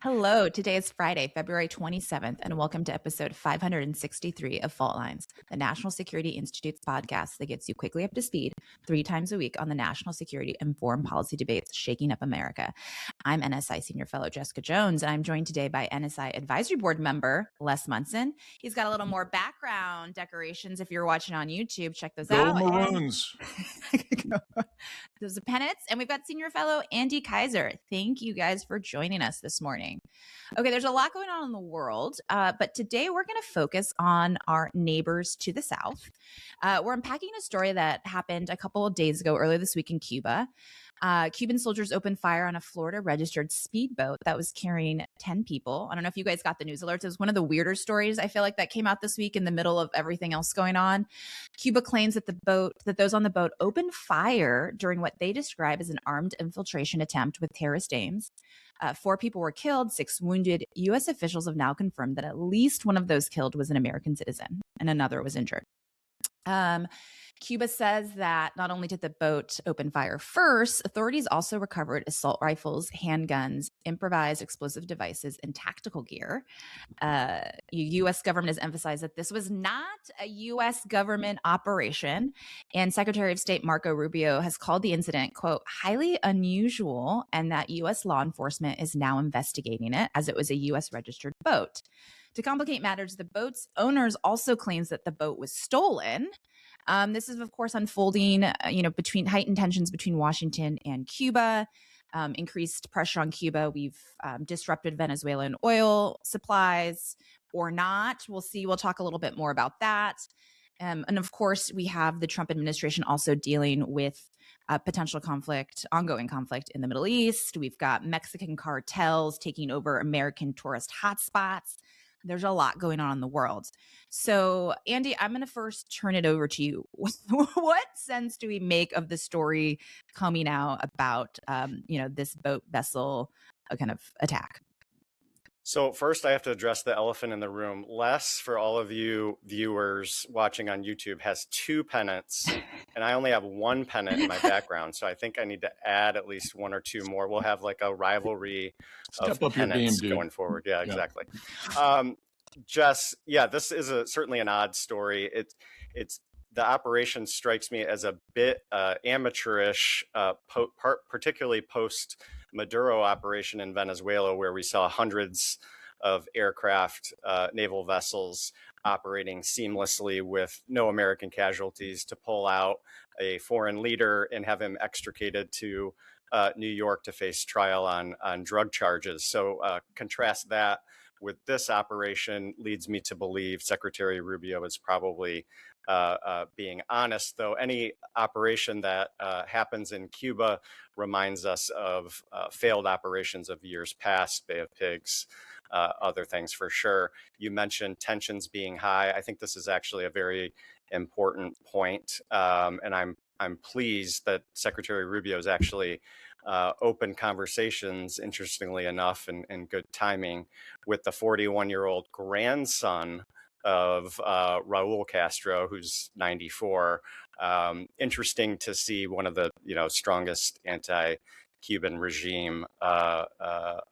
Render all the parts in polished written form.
Hello, today is Friday, February 27th, and welcome to episode 563 of Fault Lines, the National Security Institute's podcast that gets you quickly up to speed 3 times a week on the national security and foreign policy debates shaking up America. I'm NSI Senior Fellow Jessica Jones, and I'm joined today by NSI Advisory Board member Les Munson. He's got a little more background decorations if you're watching on YouTube. Check those out. Go Maroons. Those are pennants. And we've got Senior Fellow Andy Kaiser. Thank you guys for joining us this morning. Okay, there's a lot going on in the world, but today we're going to focus on our neighbors to the south. We're unpacking a story that happened a couple of days ago, earlier this week in Cuba. Cuban soldiers opened fire on a Florida registered speedboat that was carrying 10 people. I don't know if you guys got the news alerts. It was one of the weirder stories I feel like that came out this week in the middle of everything else going on. Cuba claims that those on the boat opened fire during what they describe as an armed infiltration attempt with terrorist aims. 4 people were killed, 6 wounded. U.S. officials have now confirmed that at least one of those killed was an American citizen and another was injured. Cuba says that not only did the boat open fire first, authorities also recovered assault rifles, handguns, improvised explosive devices, and tactical gear. U.S. government has emphasized that this was not a U.S. government operation, and Secretary of State Marco Rubio has called the incident, quote, highly unusual, and that U.S. law enforcement is now investigating it as it was a U.S. registered boat. To complicate matters, the boat's owners also claims that the boat was stolen. This is, of course, unfolding, between heightened tensions between Washington and Cuba, increased pressure on Cuba. We've disrupted Venezuelan oil supplies or not. We'll see. We'll talk a little bit more about that. And of course, we have the Trump administration also dealing with potential conflict, ongoing conflict in the Middle East. We've got Mexican cartels taking over American tourist hotspots. There's a lot going on in the world. So, Andy, I'm going to first turn it over to you. What sense do we make of the story coming out about, this boat vessel kind of attack? So first, I have to address the elephant in the room. Les, for all of you viewers watching on YouTube, has 2 pennants, and I only have 1 pennant in my background. So I think I need to add at least 1 or 2 more. We'll have like a rivalry of pennants going forward. Yeah, exactly. Jess, this is certainly an odd story. It's the operation strikes me as a bit amateurish, particularly post Maduro operation in Venezuela, where we saw hundreds of aircraft, naval vessels operating seamlessly with no American casualties to pull out a foreign leader and have him extricated to New York to face trial on drug charges. So contrast that with this operation leads me to believe Secretary Rubio is probably being honest, though any operation that happens in Cuba reminds us of failed operations of years past, Bay of Pigs, other things for sure. You mentioned tensions being high. I think this is actually a very important point, and I'm pleased that Secretary Rubio is actually open conversations, interestingly enough, and good timing with the 41-year-old grandson of Raul Castro, who's 94. Interesting to see one of the strongest anti-Cuban regime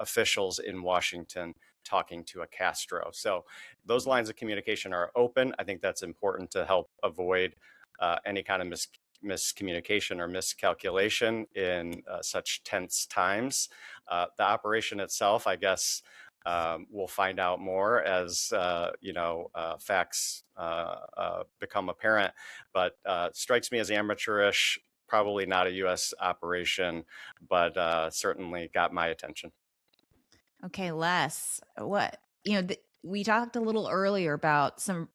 officials in Washington talking to a Castro. So those lines of communication are open. I think that's important to help avoid any kind of miscommunication or miscalculation in such tense times. The operation itself, I guess, we'll find out more as facts become apparent, but strikes me as amateurish, probably not a U.S. operation, but certainly got my attention. Okay, Les, we talked a little earlier about some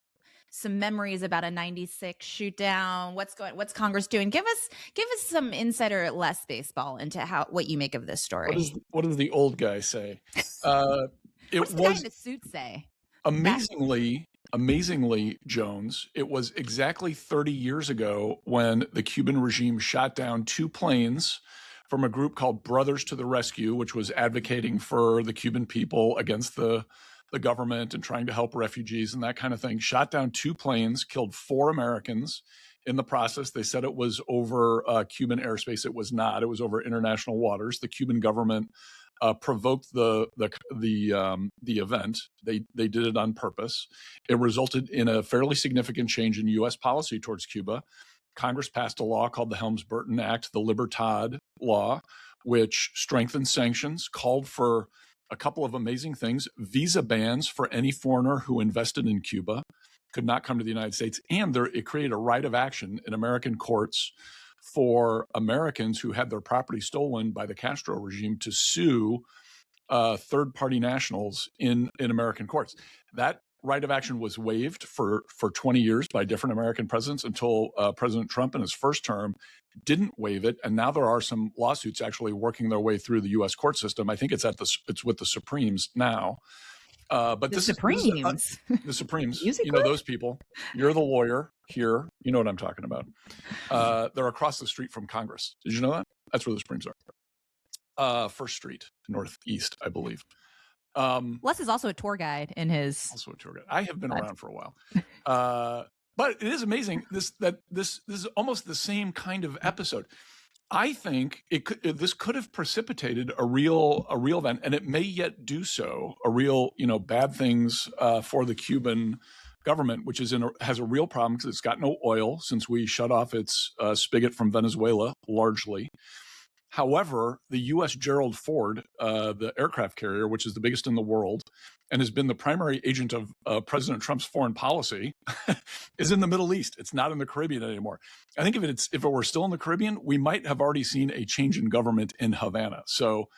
memories about a 96 shoot down. What's Congress doing? Give us some insider Les baseball into what you make of this story. What does the old guy say? What's the guy in the suit say? Amazingly, Jones, it was exactly 30 years ago when the Cuban regime shot down 2 planes from a group called Brothers to the Rescue, which was advocating for the Cuban people against the government and trying to help refugees and that kind of thing. Shot down 2 planes, killed 4 Americans in the process. They said it was over Cuban airspace. It was not. It was over international waters. The Cuban government provoked the event. They did it on purpose. It resulted in a fairly significant change in U.S. policy towards Cuba. Congress passed a law called the Helms-Burton Act, the Libertad Law, which strengthened sanctions, called for a couple of amazing things: visa bans for any foreigner who invested in Cuba could not come to the United States, and it created a right of action in American courts for Americans who had their property stolen by the Castro regime to sue third-party nationals in American courts. That right of action was waived for 20 years by different American presidents until President Trump in his first term didn't waive it, and now there are some lawsuits actually working their way through the U.S. court system. I think it's with the Supremes now. But the Supremes. The Supremes, Musically? those people. You're the lawyer here. You know what I'm talking about. They're across the street from Congress. Did you know that? That's where the Supremes are. First Street, Northeast, I believe. Les is also a tour guide in his. Also a tour guide. I have been around for a while. But it is amazing. This is almost the same kind of episode. I think this could have precipitated a real event, and it may yet do so. A real, bad things for the Cuban government, which has a real problem because it's got no oil since we shut off its spigot from Venezuela largely. However, the U.S. Gerald Ford, the aircraft carrier, which is the biggest in the world and has been the primary agent of President Trump's foreign policy, is in the Middle East. It's not in the Caribbean anymore. I think if it were still in the Caribbean, we might have already seen a change in government in Havana. So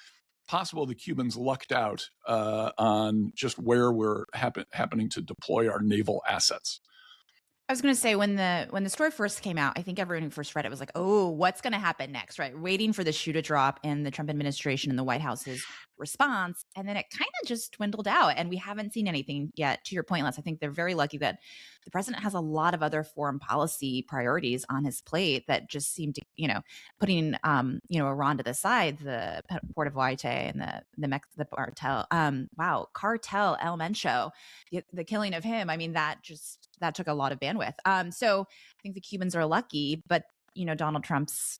possible the Cubans lucked out on just where we're happening to deploy our naval assets. I was going to say when the story first came out, I think everyone who first read it was like, oh, what's going to happen next, right? Waiting for the shoe to drop in the Trump administration and the White House's response. And then it kind of just dwindled out and we haven't seen anything yet. To your point, Les, I think they're very lucky that the president has a lot of other foreign policy priorities on his plate that just seem to, putting, Iran to the side, the Port of Hawaii and the cartel, cartel El Mencho, the killing of him. I mean, that took a lot of bandwidth. So I think the Cubans are lucky, but Donald Trump's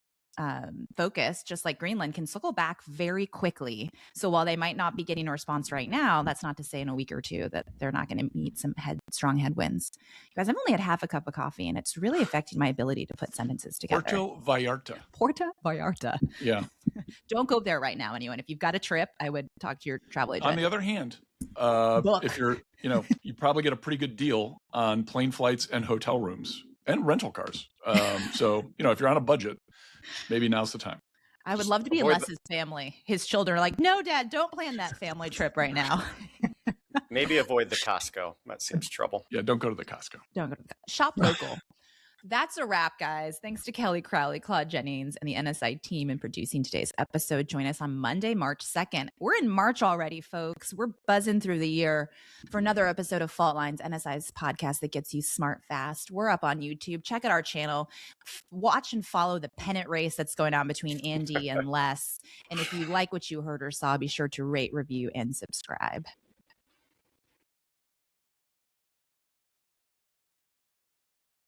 focus, just like Greenland, can circle back very quickly. So while they might not be getting a response right now, that's not to say in a week or two that they're not going to meet some strong headwinds. You guys, I've only had half a cup of coffee, and it's really affecting my ability to put sentences together. Puerto Vallarta. Yeah. Don't go there right now, anyone. If you've got a trip, I would talk to your travel agent. On the other hand, if you're, you probably get a pretty good deal on plane flights and hotel rooms and rental cars. So, if you're on a budget, maybe now's the time. I would love to be Les's family. His children are like, no, Dad, don't plan that family trip right now. Maybe avoid the Costco. That seems trouble. Yeah, don't go to the Costco. Don't go to the shop local. That's a wrap, guys. Thanks to Kelly Crowley, Claude Jennings, and the NSI team in producing today's episode. Join us on Monday, March 2nd. We're in March already, folks. We're buzzing through the year for another episode of Fault Lines, NSI's podcast that gets you smart fast. We're up on YouTube. Check out our channel. Watch and follow the pennant race that's going on between Andy and Les. And if you like what you heard or saw, be sure to rate, review, and subscribe.